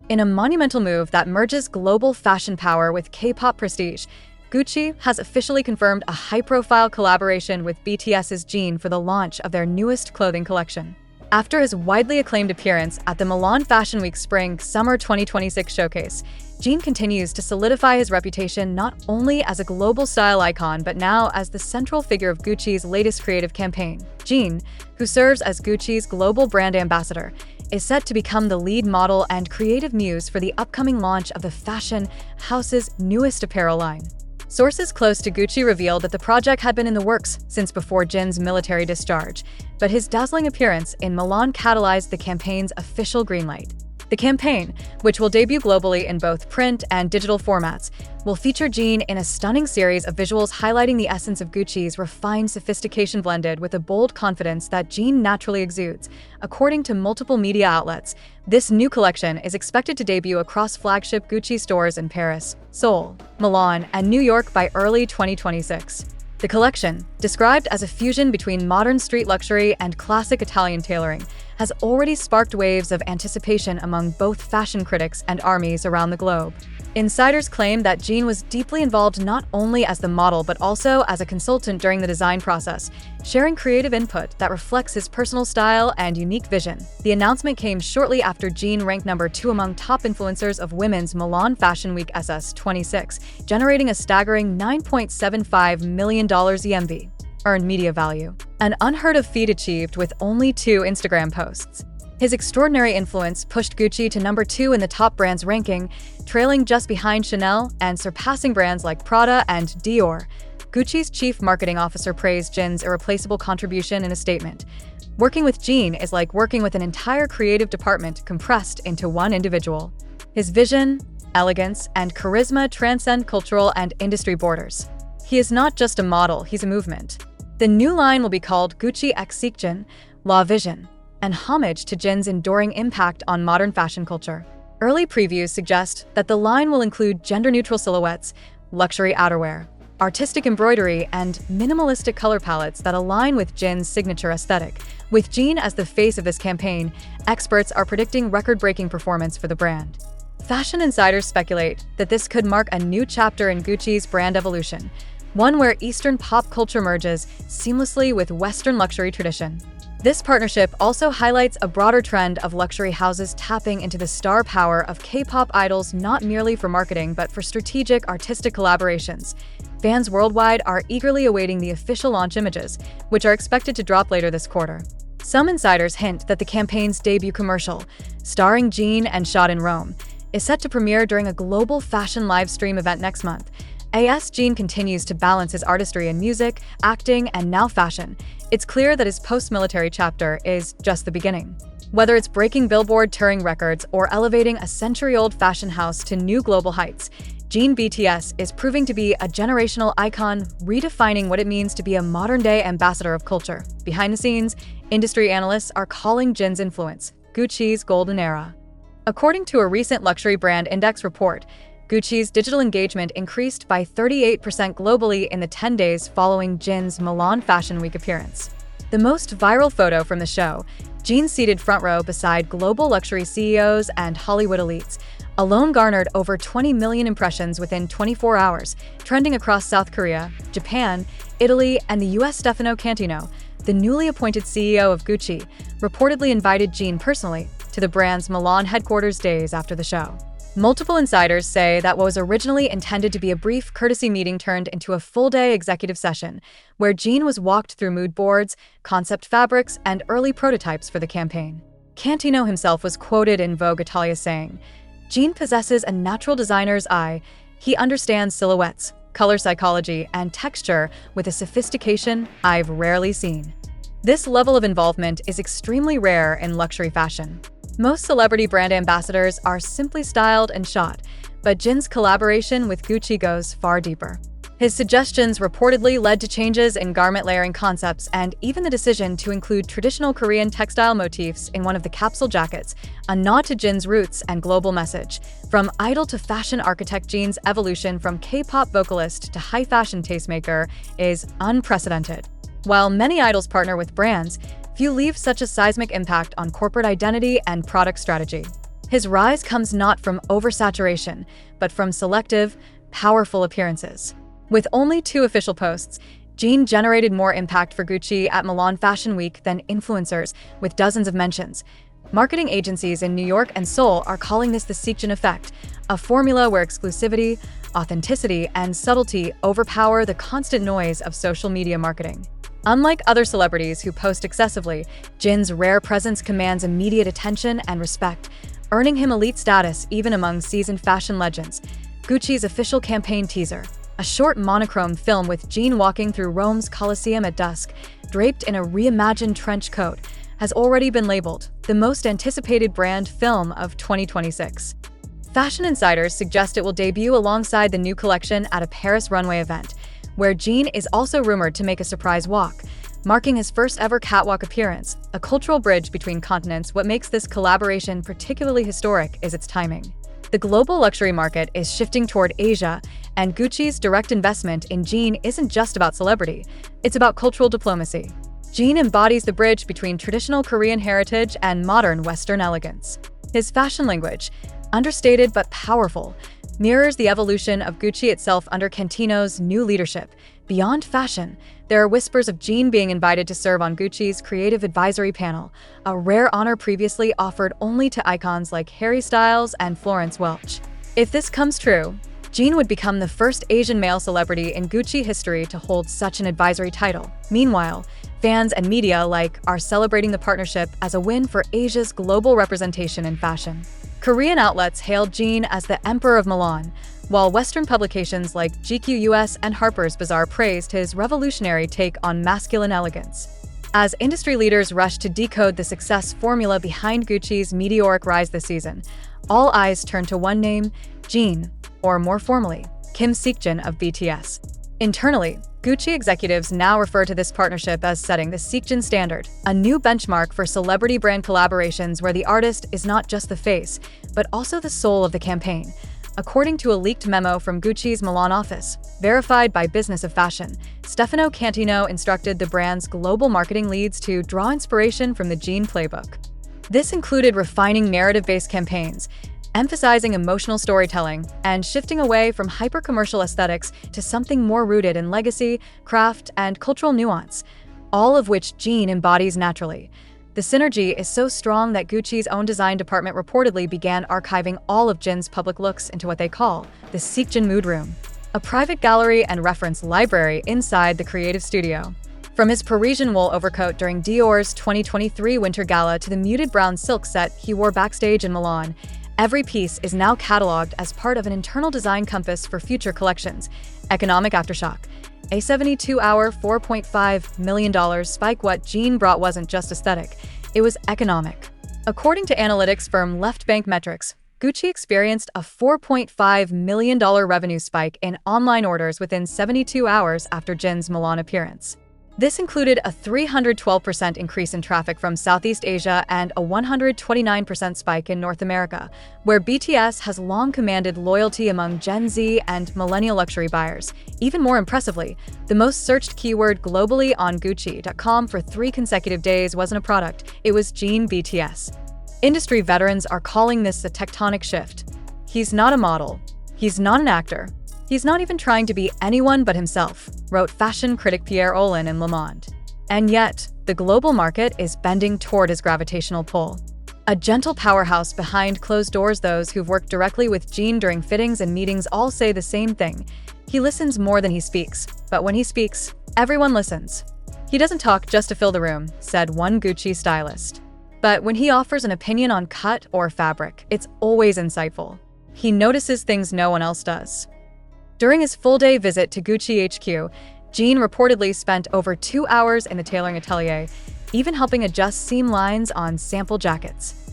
In a monumental move that merges global fashion power with K-pop prestige, Gucci has officially confirmed a high-profile collaboration with BTS's Jin for the launch of their newest clothing collection. After his widely acclaimed appearance at the Milan Fashion Week Spring/Summer 2026 showcase, Jin continues to solidify his reputation not only as a global style icon but now as the central figure of Gucci's latest creative campaign. Jin, who serves as Gucci's global brand ambassador, is set to become the lead model and creative muse for the upcoming launch of the fashion house's newest apparel line. Sources close to Gucci revealed that the project had been in the works since before Jin's military discharge, but his dazzling appearance in Milan catalyzed the campaign's official greenlight. The campaign, which will debut globally in both print and digital formats, will feature Jin in a stunning series of visuals highlighting the essence of Gucci's refined sophistication blended with a bold confidence that Jin naturally exudes. According to multiple media outlets, this new collection is expected to debut across flagship Gucci stores in Paris, Seoul, Milan, and New York by early 2026. The collection, described as a fusion between modern street luxury and classic Italian tailoring, has already sparked waves of anticipation among both fashion critics and armies around the globe. Insiders claim that Jin was deeply involved not only as the model but also as a consultant during the design process, sharing creative input that reflects his personal style and unique vision. The announcement came shortly after Jin ranked number 2 among top influencers of women's Milan Fashion Week SS26, generating a staggering $9.75 million EMV, earned media value, an unheard-of feat achieved with only 2 Instagram posts. His extraordinary influence pushed Gucci to number 2 in the top brands ranking, trailing just behind Chanel and surpassing brands like Prada and Dior. Gucci's chief marketing officer praised Jin's irreplaceable contribution in a statement. "Working with Jin is like working with an entire creative department compressed into one individual. His vision, elegance, and charisma transcend cultural and industry borders. He is not just a model, he's a movement." The new line will be called Gucci x Seokjin, La Vision, an homage to Jin's enduring impact on modern fashion culture. Early previews suggest that the line will include gender-neutral silhouettes, luxury outerwear, artistic embroidery, and minimalistic color palettes that align with Jin's signature aesthetic. With Jin as the face of this campaign, experts are predicting record-breaking performance for the brand. Fashion insiders speculate that this could mark a new chapter in Gucci's brand evolution, one where Eastern pop culture merges seamlessly with Western luxury tradition. This partnership also highlights a broader trend of luxury houses tapping into the star power of K-pop idols not merely for marketing but for strategic artistic collaborations. Fans worldwide are eagerly awaiting the official launch images, which are expected to drop later this quarter. Some insiders hint that the campaign's debut commercial, starring Jin and shot in Rome, is set to premiere during a global fashion live stream event next month. As Jin continues to balance his artistry in music, acting, and now fashion, it's clear that his post-military chapter is just the beginning. Whether it's breaking Billboard touring records or elevating a century-old fashion house to new global heights, Jin BTS is proving to be a generational icon, redefining what it means to be a modern-day ambassador of culture. Behind the scenes, industry analysts are calling Jin's influence Gucci's golden era. According to a recent luxury brand index report, Gucci's digital engagement increased by 38% globally in the 10 days following Jin's Milan Fashion Week appearance. The most viral photo from the show, Jin seated front row beside global luxury CEOs and Hollywood elites, alone garnered over 20 million impressions within 24 hours, trending across South Korea, Japan, Italy, and the US. Stefano Cantino, the newly appointed CEO of Gucci, reportedly invited Jin personally to the brand's Milan headquarters days after the show. Multiple insiders say that what was originally intended to be a brief courtesy meeting turned into a full-day executive session, where Jin was walked through mood boards, concept fabrics, and early prototypes for the campaign. Cantino himself was quoted in Vogue Italia saying, "Jin possesses a natural designer's eye. He understands silhouettes, color psychology, and texture with a sophistication I've rarely seen." This level of involvement is extremely rare in luxury fashion. Most celebrity brand ambassadors are simply styled and shot, but Jin's collaboration with Gucci goes far deeper. His suggestions reportedly led to changes in garment layering concepts and even the decision to include traditional Korean textile motifs in one of the capsule jackets, a nod to Jin's roots and global message. From idol to fashion architect, Jin's evolution from K-pop vocalist to high-fashion tastemaker is unprecedented. While many idols partner with brands, few leave such a seismic impact on corporate identity and product strategy. His rise comes not from oversaturation, but from selective, powerful appearances. With only 2 official posts, Jin generated more impact for Gucci at Milan Fashion Week than influencers, with dozens of mentions. Marketing agencies in New York and Seoul are calling this the Seokjin effect, a formula where exclusivity, authenticity, and subtlety overpower the constant noise of social media marketing. Unlike other celebrities who post excessively, Jin's rare presence commands immediate attention and respect, earning him elite status even among seasoned fashion legends. Gucci's official campaign teaser, a short monochrome film with Jin walking through Rome's Colosseum at dusk, draped in a reimagined trench coat, has already been labeled the most anticipated brand film of 2026. Fashion insiders suggest it will debut alongside the new collection at a Paris runway event, where Jin is also rumored to make a surprise walk, marking his first ever catwalk appearance, a cultural bridge between continents. What makes this collaboration particularly historic is its timing. The global luxury market is shifting toward Asia, and Gucci's direct investment in Jin isn't just about celebrity, it's about cultural diplomacy. Jin embodies the bridge between traditional Korean heritage and modern Western elegance. His fashion language, understated but powerful, mirrors the evolution of Gucci itself under Cantino's new leadership. Beyond fashion, there are whispers of Jin being invited to serve on Gucci's creative advisory panel, a rare honor previously offered only to icons like Harry Styles and Florence Welch. If this comes true, Jin would become the first Asian male celebrity in Gucci history to hold such an advisory title. Meanwhile, fans and media alike are celebrating the partnership as a win for Asia's global representation in fashion. Korean outlets hailed Jin as the Emperor of Milan, while Western publications like GQ US and Harper's Bazaar praised his revolutionary take on masculine elegance. As industry leaders rush to decode the success formula behind Gucci's meteoric rise this season, all eyes turn to one name, Jin, or more formally, Kim Seokjin of BTS. Internally, Gucci executives now refer to this partnership as setting the Seokjin standard, a new benchmark for celebrity brand collaborations where the artist is not just the face, but also the soul of the campaign. According to a leaked memo from Gucci's Milan office, verified by Business of Fashion, Stefano Cantino instructed the brand's global marketing leads to draw inspiration from the Jin playbook. This included refining narrative-based campaigns, emphasizing emotional storytelling, and shifting away from hyper-commercial aesthetics to something more rooted in legacy, craft, and cultural nuance, all of which Jin embodies naturally. The synergy is so strong that Gucci's own design department reportedly began archiving all of Jin's public looks into what they call the Seokjin Mood Room, a private gallery and reference library inside the creative studio. From his Parisian wool overcoat during Dior's 2023 Winter Gala to the muted brown silk set he wore backstage in Milan, every piece is now cataloged as part of an internal design compass for future collections. Economic aftershock. A 72-hour, $4.5 million spike. What Jin brought wasn't just aesthetic, it was economic. According to analytics firm Left Bank Metrics, Gucci experienced a $4.5 million revenue spike in online orders within 72 hours after Jin's Milan appearance. This included a 312% increase in traffic from Southeast Asia and a 129% spike in North America, where BTS has long commanded loyalty among Gen Z and millennial luxury buyers. Even more impressively, the most searched keyword globally on Gucci.com for 3 consecutive days wasn't a product, it was Jin BTS. Industry veterans are calling this a tectonic shift. He's not a model. He's not an actor. He's not even trying to be anyone but himself, wrote fashion critic Pierre Olin in Le Monde. And yet, the global market is bending toward his gravitational pull. A gentle powerhouse behind closed doors. Those who've worked directly with Jin during fittings and meetings all say the same thing. He listens more than he speaks, but when he speaks, everyone listens. He doesn't talk just to fill the room, said one Gucci stylist. But when he offers an opinion on cut or fabric, it's always insightful. He notices things no one else does. During his full-day visit to Gucci HQ, Jin reportedly spent over 2 hours in the tailoring atelier, even helping adjust seam lines on sample jackets.